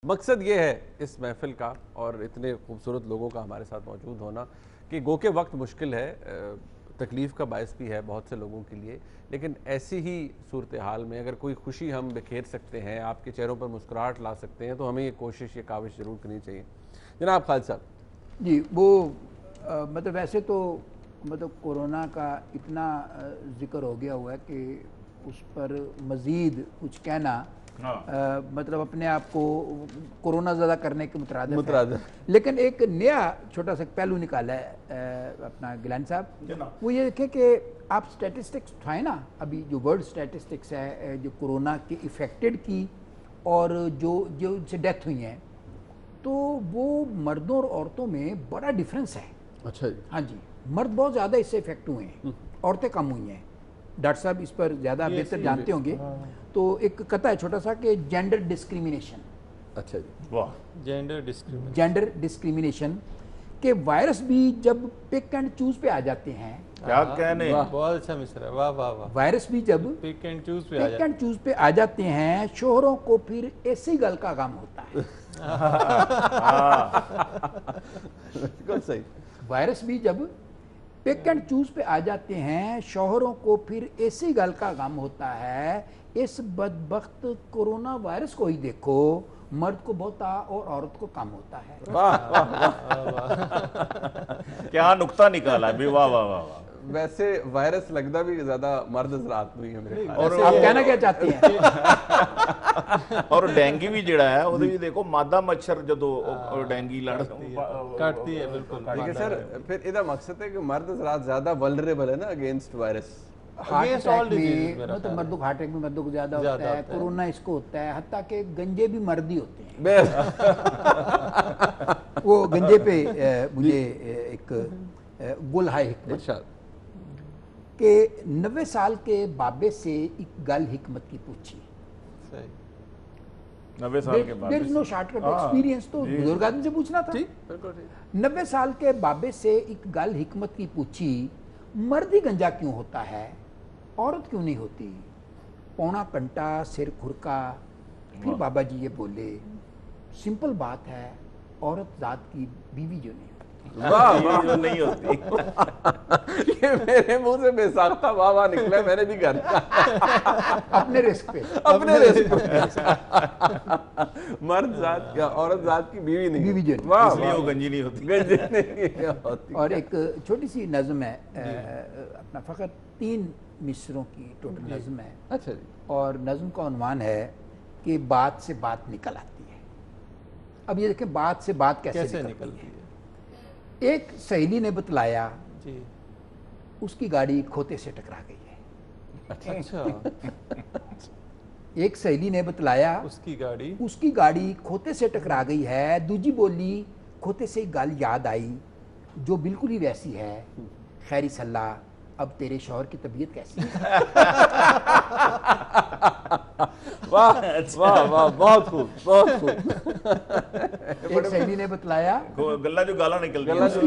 مقصد یہ ہے اس محفل کا اور اتنے خوبصورت لوگوں کا ہمارے ساتھ موجود ہونا کہ گو کہ وقت مشکل ہے، تکلیف کا باعث بھی ہے بہت سے لوگوں کے لیے، لیکن ایسی ہی صورتحال میں اگر کوئی خوشی ہم بکھیر سکتے ہیں، آپ کے چہروں پر مسکراہٹ لا سکتے ہیں، تو ہمیں یہ کوشش، یہ کاوش ضرور کرنی چاہیے۔ جناب خالد صاحب جی، وہ مطلب ویسے تو مطلب کورونا کا اتنا ذکر ہو گیا ہوا ہے کہ اس پر مزید کچھ کہنا مطلب اپنے آپ کو کورونا زدہ کرنے کے مترادف ہے، لیکن ایک نیا چھوٹا سا پہلو نکالا ہے اپنا گیلانی صاحب، وہ یہ دیکھیں کہ آپ سٹیٹسٹکس اٹھائیں نا، ابھی جو ورلڈ سٹیٹسٹکس ہے جو کورونا کے افیکٹڈ کی اور جو ان سے ڈیتھ ہوئی ہیں، تو وہ مردوں اور عورتوں میں بڑا ڈیفرنس ہے۔ اچھا جی، ہاں جی، مرد بہت زیادہ اس سے افیکٹ ہوئے ہیں، عورتیں کم ہوئی ہیں۔ ڈاکٹر صاحب اس پر زیادہ بہتر جانتے ہوں گے۔ تو ایک قطعہ ہے چھوٹا سا کہ جینڈر ڈسکریمنیشن۔ اچھا جی، واہ، جینڈر ڈسکریمنیشن کہ وائرس بھی جب پک اینڈ چوز پہ آ جاتے ہیں، کیا کہنے، بہت اچھا مصرع، واہ واہ واہ، وائرس بھی جب پک اینڈ چوز پہ آ جاتے ہیں، شوہروں کو پھر ایسی گل کا غم ہوتا ہے۔ بالکل صحیح۔ وائرس بھی جب پک اینڈ چوز پہ آ جاتے ہیں، شوہروں کو پھر ایسی گل کا غم ہوتا ہے۔ اس بدبخت کورونا وائرس کو ہی دیکھو، مرد کو بہتا اور عورت کو کم ہوتا ہے۔ کیا نکتہ نکالا بھی، واہ واہ واہ واہ۔ ویسے وائرس لگتا بھی زیادہ مرد حضرات نہیں ہے میرے خیال اور آپ کہنا کیا چاہتے ہیں؟ اور ڈینگی بھی جڑا ہے وہ بھی دیکھو، مادہ مچھر جدو ڈینگی کاٹتی ہے، بالکل۔ لیکن سر پھر ادھر مقصد ہے کہ مرد حضرات زیادہ ولنریبل ہے نا اگینسٹ وائرس۔ ہارٹ اٹیک میں مطلب مردوں کو ہارٹ اٹیک میں مردوں کو زیادہ ہوتا ہے، کورونا اس کو ہوتا ہے، حتیٰ کہ گنجے بھی مرد ہی ہوتے ہیں۔ وہ گنجے پہ مجھے ایک گل ہے حکمت کہ 90 سال کے بابے سے ایک گل حکمت کی پوچھی۔ 90 سال کے بعد دیر از نو شارٹ کٹ ایکسپیرینس، تو بزرگ آدمی سے پوچھنا تھا۔ 90 سال کے بابے سے ایک گل حکمت کی پوچھی، مرد ہی گنجا کیوں ہوتا ہے، عورت کیوں نہیں ہوتی؟ پونا کنٹا سر کھرکا، پھر بابا جی یہ بولے، سمپل بات ہے، عورت ذات کی بیوی جو نہیں ہوتی۔ نہیں ہوتی، یہ میرے منہ سے بے ساختہ واہ واہ نکلا، میں نے بھی کرنا اپنے رسک پہ، اپنے رزق پہ۔ مرد ذات یا عورت ذات کی بیوی نہیں، بیوی جو نہیں، اس لیے وہ گنجی نہیں ہوتی۔ گنجی نہیں ہوتی۔ اور ایک چھوٹی سی نظم ہے اپنا، فقط 3 مصروں کی ٹوٹل نظم ہے، اچھا جی، اور نظم کا عنوان ہے کہ بات سے بات نکل آتی ہے۔ اب یہ دیکھیں بات سے بات کیسے نکلتی ہے۔ ایک سہیلی نے بتلایا جی، اس کی گاڑی کھوتے سے ٹکرا گئی ہے۔ اچھا، ایک سہیلی نے بتلایا اس کی گاڑی کھوتے سے ٹکرا گئی ہے، دوجی بولی کھوتے سے ایک گل یاد آئی جو بالکل ہی ویسی ہے، خیری صلاح اب تیرے شوہر کی طبیعت کیسی ہے؟ واہ واہ واہ، بہت خوب، بہت خوب۔ ایک سہیلی نے بتلایا گلہ جو گالا نکل گیا، اس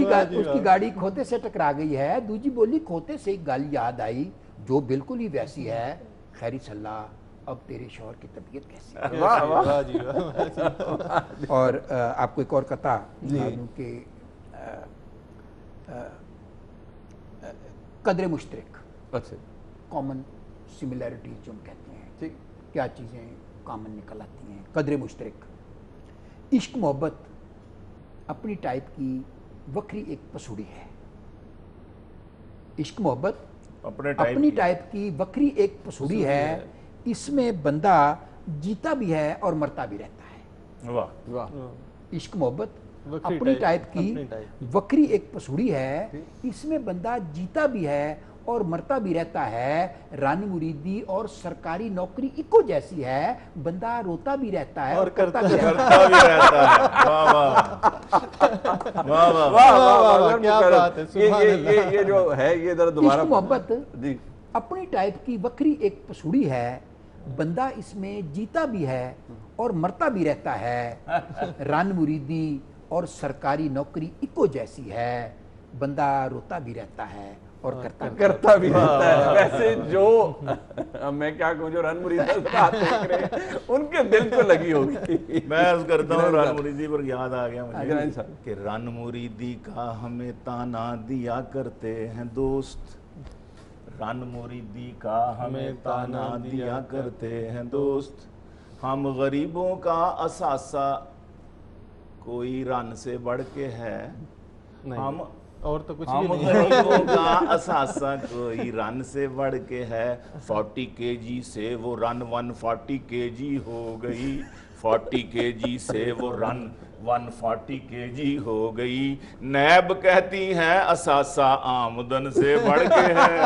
کی گاڑی کھوتے سے ٹکرا گئی ہے، دوجی بولی کھوتے سے ایک گل یاد آئی جو بالکل ہی ویسی ہے، خیری صلاح اب تیرے شوہر کی طبیعت کیسی ہے؟ واہ واہ، واہ جی واہ۔ اور آپ کو ایک اور قطع بتا دوں کہ قدر مشترک، اچھا کامن سملیرٹیز جو ہم کہتے ہیں، ٹھیک، کیا چیزیں کامن نکل آتی ہیں۔ قدر مشترک، عشق محبت اپنی ٹائپ کی وکری ایک پسوڑی ہے۔ عشق محبت اپنی ٹائپ کی وکری ایک پسوڑی ہے، اس میں بندہ جیتا بھی ہے اور مرتا بھی رہتا ہے۔ واہ واہ، عشق محبت اپنی ٹائپ کی وکری ایک پسوڑی ہے، اس میں بندہ جیتا بھی ہے اور مرتا بھی رہتا ہے، رن مریدی اور سرکاری نوکری ایکو جیسی ہے، بندہ روتا بھی رہتا ہے اور کرتا بھی رہتا ہے۔ کیا بات ہے، سبحان اللہ۔ یہ جو ہے یہ ذرا دوبارہ عشق محبت جی، اپنی ٹائپ کی وکری ایک پسوڑی ہے، بندہ اس میں جیتا بھی ہے اور مرتا بھی رہتا ہے، رن مریدی اور سرکاری نوکری ایکو جیسی ہے، بندہ روتا بھی رہتا ہے اور کرتا بھی رہتا ہے. ویسے جو میں کیا کہوں جو رن مرید حضرات دیکھ رہے ہیں ان کے دل کو لگی ہوگی. میں عرض کرتا ہوں رن مریدی پر یاد آ گیا جنید مجھے صاحب. کہ رن مریدی کا ہمیں تانا دیا کرتے ہیں دوست، رن مریدی کا ہمیں تانا دیا کرتے ہیں دوست، ہم غریبوں کا اثاثہ کوئی رن سے بڑھ کے ہے، ہم اور تو کچھ بھی ہم نہیں. غریبوں کا اثاثہ کوئی رن سے بڑھ کے ہے، 40 kg سے وہ رن 140 kg ہو گئی، 40 kg سے وہ رن 140 kg ہو گئی، نیب کہتی ہیں اثاثہ آمدن سے بڑھ کے ہے.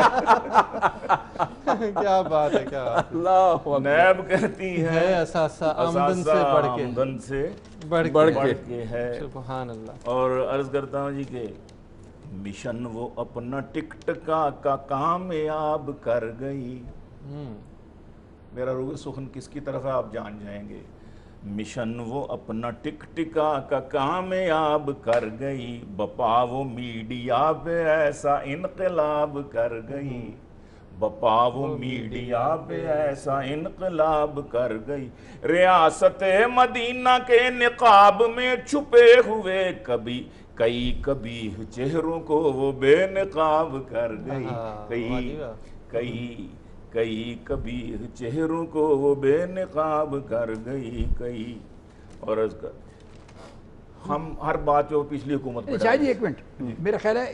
کیا بات ہے، کیا بات ہے. اللہ اکبر. نیب کہتی ہے ہے اثاثہ آمدن سے بڑھ کے، آمدن سے بڑھ بڑھ کے. کے ہے. سبحان اللہ. اور عرض کرتا ہوں جی کہ مشن وہ اپنا ٹک ٹکا کا کامیاب کر گئی. میرا روح سخن کس کی طرف ہے آپ جان جائیں گے. مشن وہ اپنا ٹک ٹکا کا کامیاب کر گئی، بپا وہ میڈیا پہ ایسا انقلاب کر گئی، بپا وہ میڈیا پہ ایسا انقلاب کر گئی، ریاست مدینہ کے نقاب میں چھپے ہوئے کئی کبھی چہروں کو وہ بے نقاب کر گئی، کئی کبھی چہروں کو وہ بے نقاب کر گئی. اور ہم ہر بات جو پچھلی حکومت پہ شاید جی ایک منٹ، میرا خیال ہے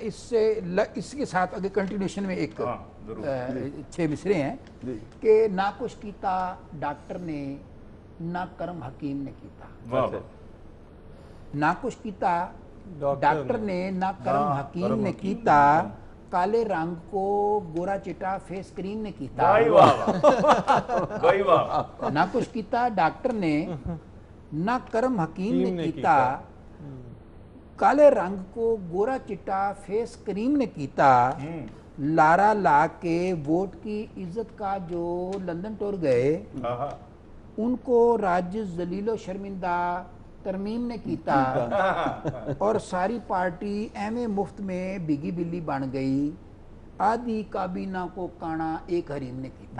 اس کے ساتھ اگر کنٹینیوشن میں ایک 6 مصرے ہیں کہ نہ کچھ کیتا ڈاکٹر نے نہ کرم حکیم نے کیتا، نہ کچھ کیتا ڈاکٹر نے نہ کرم حکیم نے کیتا، کالے رنگ کو گورا چٹا فیس کریم نے کیتا. نہ کچھ کیتا ڈاکٹر نے نہ کرم حکیم نے کیتا، کالے رنگ کو گورا چٹا فیس کریم نے کیتا، لارا لا کے ووٹ کی عزت کا جو لندن ٹور گئے ان کو راج ذلیل و شرمندہ ترمیم نے کیتا، اور ساری پارٹی ایم مفت میں بگی بلی بن گئی، آدھی کابینہ کو کانا ایک حریم نے کیتا.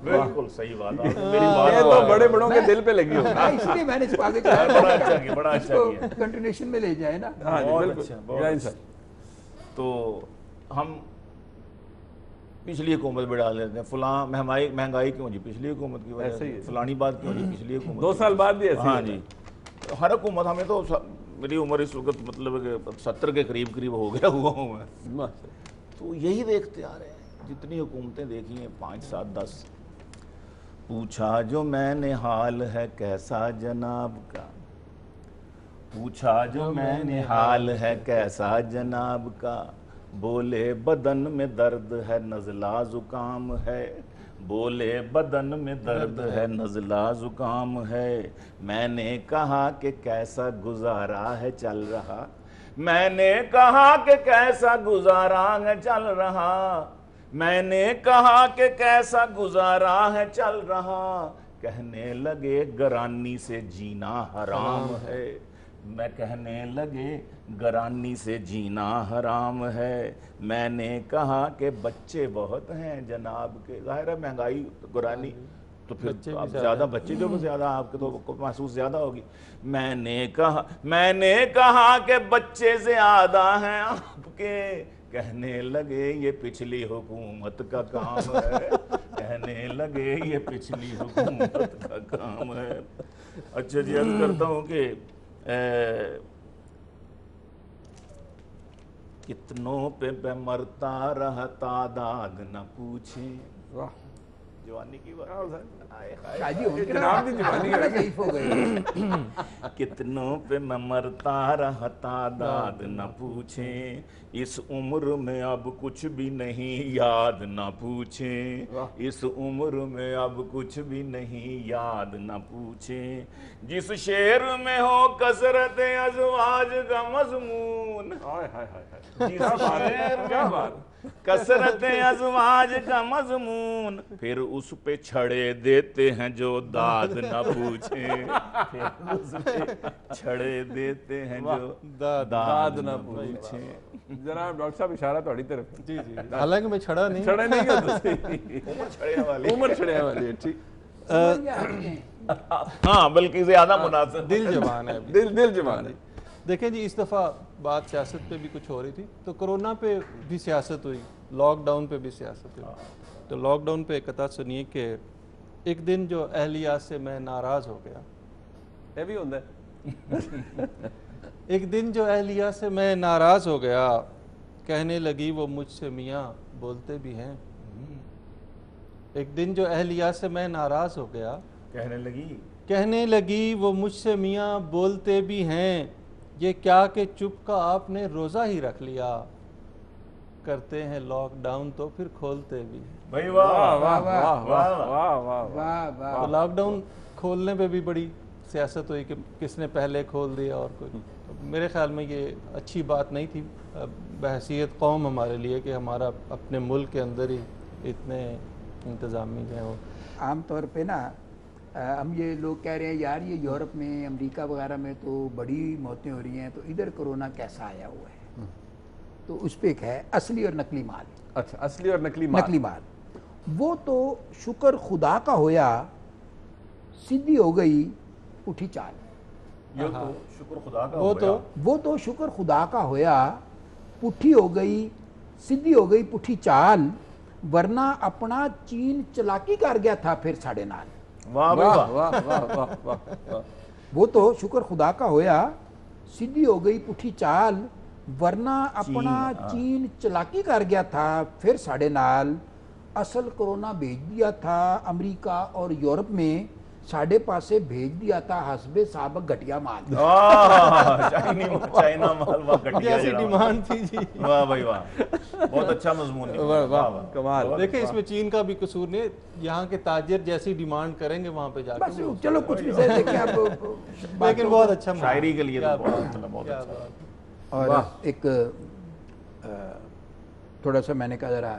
بالکل صحیح بات. یہ تو بڑے بڑوں کے دل پہ لگی ہوگی. اس لیے میں نے آگے بڑا اچھا کیا. کنٹینیوشن میں لے جائے نا. تو ہم پچھلی حکومت میں ڈال دیتے ہیں فلاں مہنگائی کیوں جی پچھلی حکومت کی وجہ سے، فلانی بات کیوں جی پچھلی حکومت. 2 سال بعد بھی ایسے. ہاں جی ہر حکومت. ہمیں تو میری عمر اس وقت مطلب کہ 70 کے قریب ہو گیا ہوا ہوں میں، تو یہی دیکھتے آ رہے ہیں جتنی حکومتیں دیکھی ہیں 5 7 10. پوچھا جو میں نے حال ہے کیسا جناب کا، پوچھا جو میں نے حال ہے کیسا جناب کا، بولے بدن میں درد ہے نزلہ زکام ہے، بولے بدن میں درد ہے نزلہ زکام ہے، میں نے کہا کہ کیسا گزارا ہے چل رہا، میں نے کہا کہ کیسا گزارا ہے چل رہا، میں نے کہا کہ کیسا گزارا ہے چل رہا، کہنے لگے گرانی سے جینا حرام ہے، میں کہنے لگے گرانی سے جینا حرام ہے، میں نے کہا کہ بچے بہت ہیں جناب کے. ظاہر ہے مہنگائی گرانی تو پھر آپ زیادہ بچے جو زیادہ آپ کے تو محسوس زیادہ ہوگی. میں نے کہا کہ بچے زیادہ ہیں آپ کے، کہنے لگے یہ پچھلی حکومت کا کام ہے، کہنے لگے یہ پچھلی حکومت کا کام ہے. اچھا جی عرض کرتا ہوں کہ کتنوں پہ مرتا رہتا داد نہ پوچھیں. جوانی کی بات کتنوں پہ میں مرتا رہتا داد نہ پوچھیں، اس عمر میں اب کچھ بھی نہیں یاد نہ پوچھیں، اس عمر میں اب کچھ بھی نہیں یاد نہ پوچھیں، جس شعر میں ہو کثرت ازواج کا مضمون، جس شعر میں کثرت ازواج کا مضمون، پھر اس پہ چھڑے دیتے ہیں جو داد نہ پوچھیں، پھر اس پہ چھڑے دیتے ہیں جو داد نہ پوچھیں۔ جناب ڈاکٹر صاحب اشارہ تھوڑی طرف ہے۔ جی جی، حالانکہ میں چھڑا نہیں، چھڑے نہیں ہے، عمر چھڑے والی، عمر چھڑے والی ہے، ٹھیک، ہاں بلکہ زیادہ مناسب، دل جوان ہے۔ دل جمان ہے۔ دیکھیں جی، اس دفعہ بات سیاست پہ بھی کچھ ہو رہی تھی، تو کرونا پہ بھی سیاست ہوئی، لاک ڈاؤن پہ بھی سیاست ہوئی۔ تو لاک ڈاؤن پہ ایک قطعہ سنیے کہ ایک دن جو اہلیہ سے میں ناراض ہو گیا، یہ بھی ہوتا ہے۔ ایک دن جو اہلیہ سے میں ناراض ہو گیا، کہنے لگی وہ مجھ سے میاں بولتے بھی ہیں۔ ایک دن جو اہلیہ سے میں ناراض ہو گیا، کہنے لگی وہ مجھ سے میاں بولتے بھی ہیں، یہ کیا کہ چپ کا آپ نے روزہ ہی رکھ لیا، کرتے ہیں لاک ڈاؤن تو پھر کھولتے بھی ہیں۔ بھائی واہ واہ واہ واہ واہ واہ واہ واہ واہ تو لاک ڈاؤن کھولنے پہ بھی بڑی سیاست ہوئی کہ کس نے پہلے کھول دیا اور کوئی۔ میرے خیال میں یہ اچھی بات نہیں تھی بحیثیت قوم ہمارے لیے کہ ہمارا اپنے ملک کے اندر ہی اتنے انتظامی جو ہیں وہ عام طور پہ نا ہم یہ لوگ کہہ رہے ہیں یار یہ یورپ میں، امریکہ وغیرہ میں تو بڑی موتیں ہو رہی ہیں، تو ادھر کرونا کیسا آیا ہوا ہے؟ تو اس پہ ایک ہے اصلی اور نقلی مال۔ اچھا، اصلی اور نقلی مال۔ نقلی مال وہ تو شکر خدا کا ہویا، سیدھی ہو گئی اٹھی چال۔ یہ تو شکر خدا کا وہ تو شکر خدا کا ہویا، پٹھی ہو گئی، سیدھی ہو گئی پٹھی چال، ورنہ اپنا چین چلاکی کر گیا تھا پھر ساڑے نال۔ واہ واہ واہ واہ واہ واہ واہ۔ وہ تو شکر خدا کا ہویا، سیدھی ہو گئی پٹھی چال، ورنہ اپنا چین چلاکی کر گیا تھا پھر ساڑے نال۔ اصل کرونا بھیج دیا تھا امریکہ اور یورپ میں، ساڑے پاسے بھیج دیا تھا حسب سابق گھٹیا مال۔ چائنا مال، واہ گھٹیا ایسی ڈیمانڈ تھی جی۔ واہ بھائی واہ، بہت اچھا مضمون ہے۔ واہ واہ، کمال۔ دیکھیں اس میں چین کا بھی قصور نہیں، یہاں کے تاجر جیسی ڈیمانڈ کریں گے وہاں پہ جا بس کے وہ- چلو کچھ بھی سے دیکھیں اب لیکن بہت اچھا شاعری کے لیے تو بہت کیا اچھا۔ بات۔ اور ایک تھوڑا سا میں نے کہا ذرا